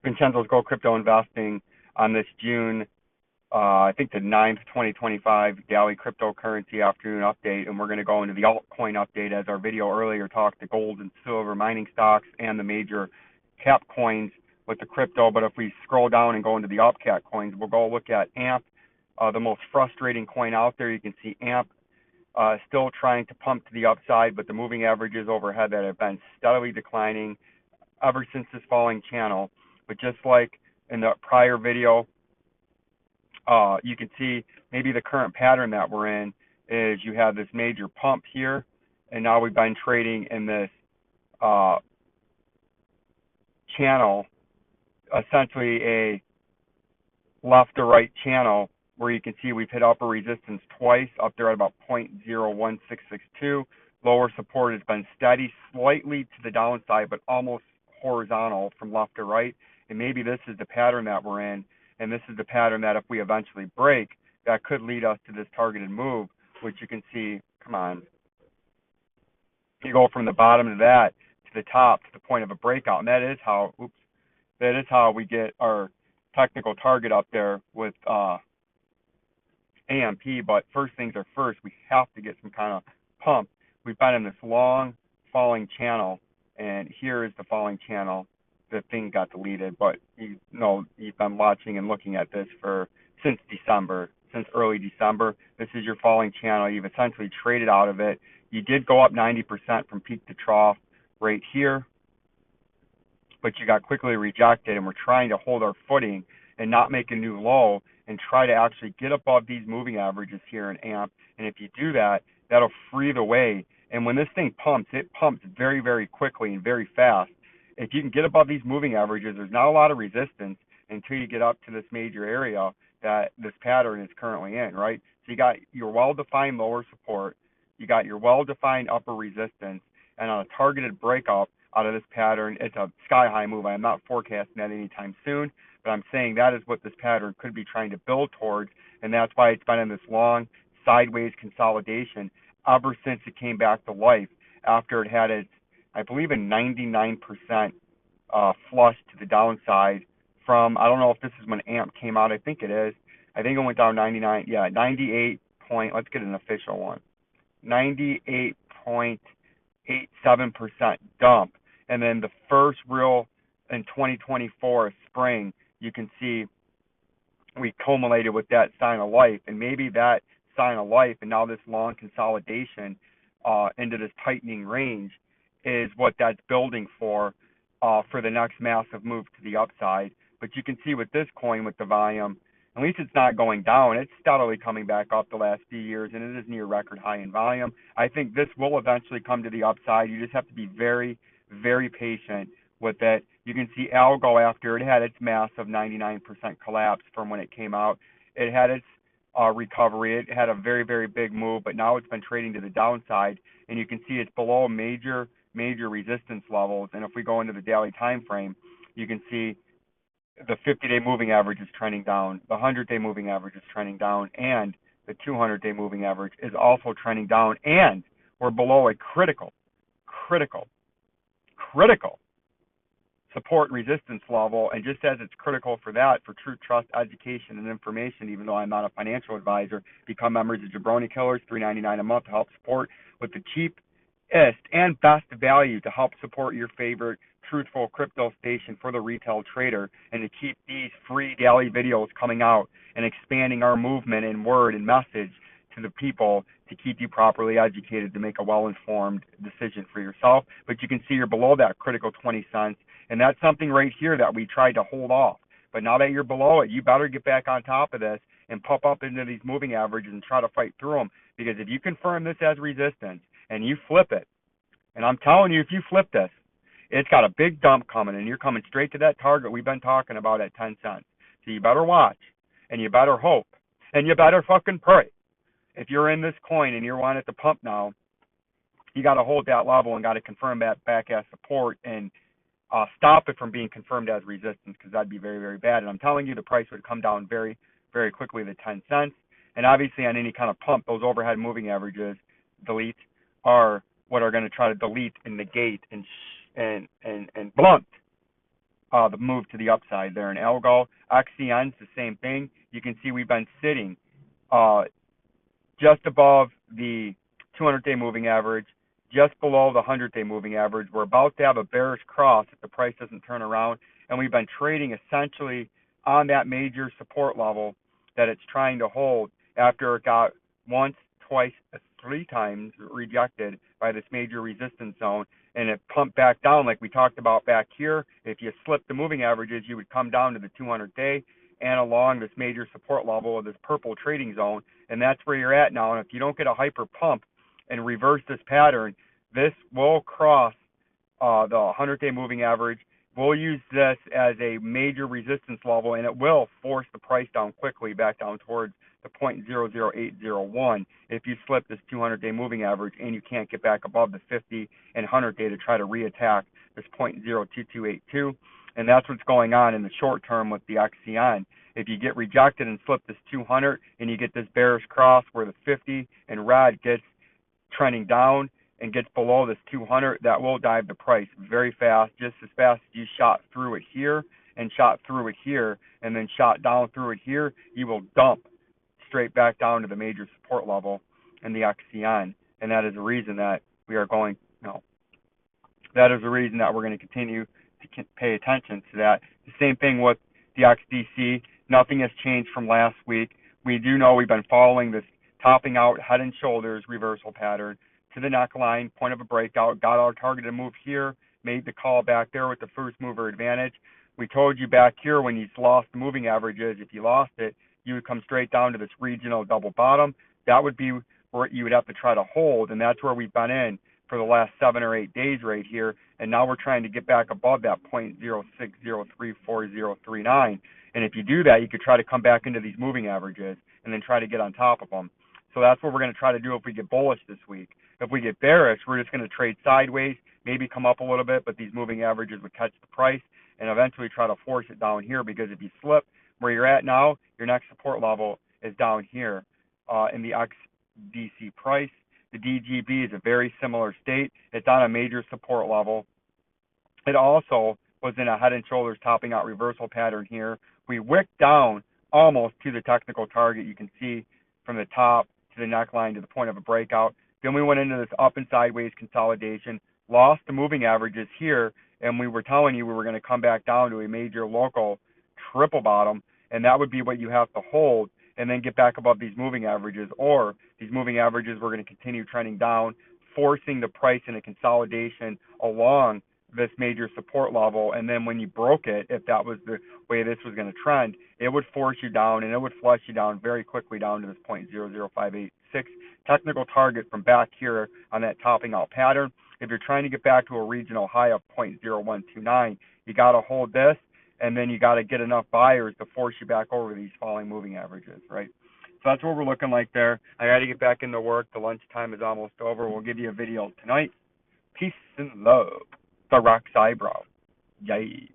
Vincenzo's Go Crypto Investing on this June, I think the 9th, 2025 daily cryptocurrency afternoon update, and we're going to go into the altcoin update as our video earlier talked the gold and silver mining stocks and the major cap coins with the crypto. But if we scroll down and go into the upcat coins, we'll go look at AMP, the most frustrating coin out there. You can see AMP still trying to pump to the upside, but the moving averages overhead that have been steadily declining ever since this falling channel. But just like in the prior video, you can see maybe the current pattern that we're in is you have this major pump here, and now we've been trading in this channel, essentially a left to right channel, where you can see we've hit upper resistance twice up there at about 0.01662. Lower support has been steady, slightly to the downside, but almost horizontal from left to right. And maybe this is the pattern that we're in, and this is the pattern that if we eventually break, that could lead us to this targeted move, which you can see, come on, you go from the bottom of that to the top to the point of a breakout, and that is how we get our technical target up there with AMP. But first things are first, we have to get some kind of pump. We've been in this long falling channel, and here is the falling channel. The thing got deleted, but you've been watching and looking at this since early December. This is your falling channel. You've essentially traded out of it. You did go up 90% from peak to trough right here, but you got quickly rejected, and we're trying to hold our footing and not make a new low and try to actually get above these moving averages here in AMP. And if you do that, that'll free the way. And when this thing pumps, it pumps very, very quickly and very fast. If you can get above these moving averages, there's not a lot of resistance until you get up to this major area that this pattern is currently in, right? So you got your well-defined lower support, you got your well-defined upper resistance, and on a targeted breakup out of this pattern, it's a sky-high move. I'm not forecasting that anytime soon, but I'm saying that is what this pattern could be trying to build towards, and that's why it's been in this long sideways consolidation ever since it came back to life after it had its, I believe, a 99% flush to the downside from, I don't know if this is when AMP came out. I think it is. I think it went down 98 point, let's get an official one, 98.87% dump. And then the first real in 2024 spring, you can see we culminated with that sign of life, and maybe that sign of life and now this long consolidation into this tightening range is what that's building for the next massive move to the upside. But you can see with this coin, with the volume, at least it's not going down. It's steadily coming back up the last few years, and it is near record high in volume. I think this will eventually come to the upside. You just have to be very, very patient with it. You can see ALGO, after it had its massive 99% collapse from when it came out, it had its recovery. It had a very, very big move, but now it's been trading to the downside, and you can see it's below major resistance levels. And if we go into the daily time frame, you can see the 50-day moving average is trending down, the 100-day moving average is trending down, and the 200-day moving average is also trending down, and we're below a critical support resistance level. And just as it's critical for that, for truth, trust, education, and information, even though I'm not a financial advisor, become members of Jabroni Killers, $3.99 a month to help support with the cheapest and best value to help support your favorite truthful crypto station for the retail trader, and to keep these free daily videos coming out and expanding our movement in word and message to the people to keep you properly educated to make a well-informed decision for yourself. But you can see you're below that critical 20 cents, and that's something right here that we tried to hold off. But now that you're below it, you better get back on top of this and pop up into these moving averages and try to fight through them, because if you confirm this as resistance and you flip it, and I'm telling you, if you flip this, it's got a big dump coming, and you're coming straight to that target we've been talking about at 10 cents. So you better watch, and you better hope, and you better fucking pray. If you're in this coin and you're wanting it to pump now, you got to hold that level and got to confirm that back as support and stop it from being confirmed as resistance, because that'd be very, very bad. And I'm telling you, the price would come down very, very quickly to 10 cents. And obviously on any kind of pump, those overhead moving averages, delete, are what are going to try to delete and negate and blunt the move to the upside there in ALGO. XCN's the same thing. You can see we've been sitting just above the 200-day moving average, just below the 100-day moving average. We're about to have a bearish cross if the price doesn't turn around, and we've been trading essentially on that major support level that it's trying to hold after it got once, twice, 3 times rejected by this major resistance zone, and it pumped back down like we talked about back here. If you slip the moving averages, you would come down to the 200-day and along this major support level of this purple trading zone, and that's where you're at now. And if you don't get a hyper pump and reverse this pattern, this will cross the 100-day moving average. We'll use this as a major resistance level, and it will force the price down quickly back down towards the 0.00801 if you slip this 200-day moving average and you can't get back above the 50 and 100-day to try to reattack this 0.02282. And that's what's going on in the short term with the XCN. If you get rejected and slip this 200 and you get this bearish cross where the 50 and red gets trending down and gets below this 200, that will dive the price very fast, just as fast as you shot through it here and shot through it here and then shot down through it here, you will dump straight back down to the major support level in the XCN. And that is the reason that we are going, that is the reason that we're going to continue to pay attention to that. The same thing with the XDC. Nothing has changed from last week. We do know we've been following this topping out head and shoulders reversal pattern to the neckline, point of a breakout, got our targeted move here, made the call back there with the first mover advantage. We told you back here when you lost the moving averages, if you lost it, you would come straight down to this regional double bottom. That would be where you would have to try to hold, and that's where we've been in for the last 7 or 8 days right here. And now we're trying to get back above that 0.0603439. And if you do that, you could try to come back into these moving averages and then try to get on top of them. So that's what we're going to try to do if we get bullish this week. If we get bearish, we're just going to trade sideways, maybe come up a little bit, but these moving averages would catch the price and eventually try to force it down here, because if you slip where you're at now, your next support level is down here in the XDC price. The DGB is a very similar state. It's on a major support level. It also was in a head and shoulders topping out reversal pattern here. We wicked down almost to the technical target. You can see from the top to the neckline to the point of a breakout. Then we went into this up and sideways consolidation, lost the moving averages here, and we were telling you we were going to come back down to a major local triple bottom, and that would be what you have to hold and then get back above these moving averages, or these moving averages were going to continue trending down, forcing the price in a consolidation along this major support level. And then when you broke it, if that was the way this was going to trend, it would force you down, and it would flush you down very quickly down to this 0.00586 technical target from back here on that topping out pattern. If you're trying to get back to a regional high of 0.0129, you got to hold this, and then you got to get enough buyers to force you back over these falling moving averages, right? So that's what we're looking like there. I got to get back into work. The lunchtime is almost over. We'll give you a video tonight. Peace and love. The Rock's Eyebrow. Yay.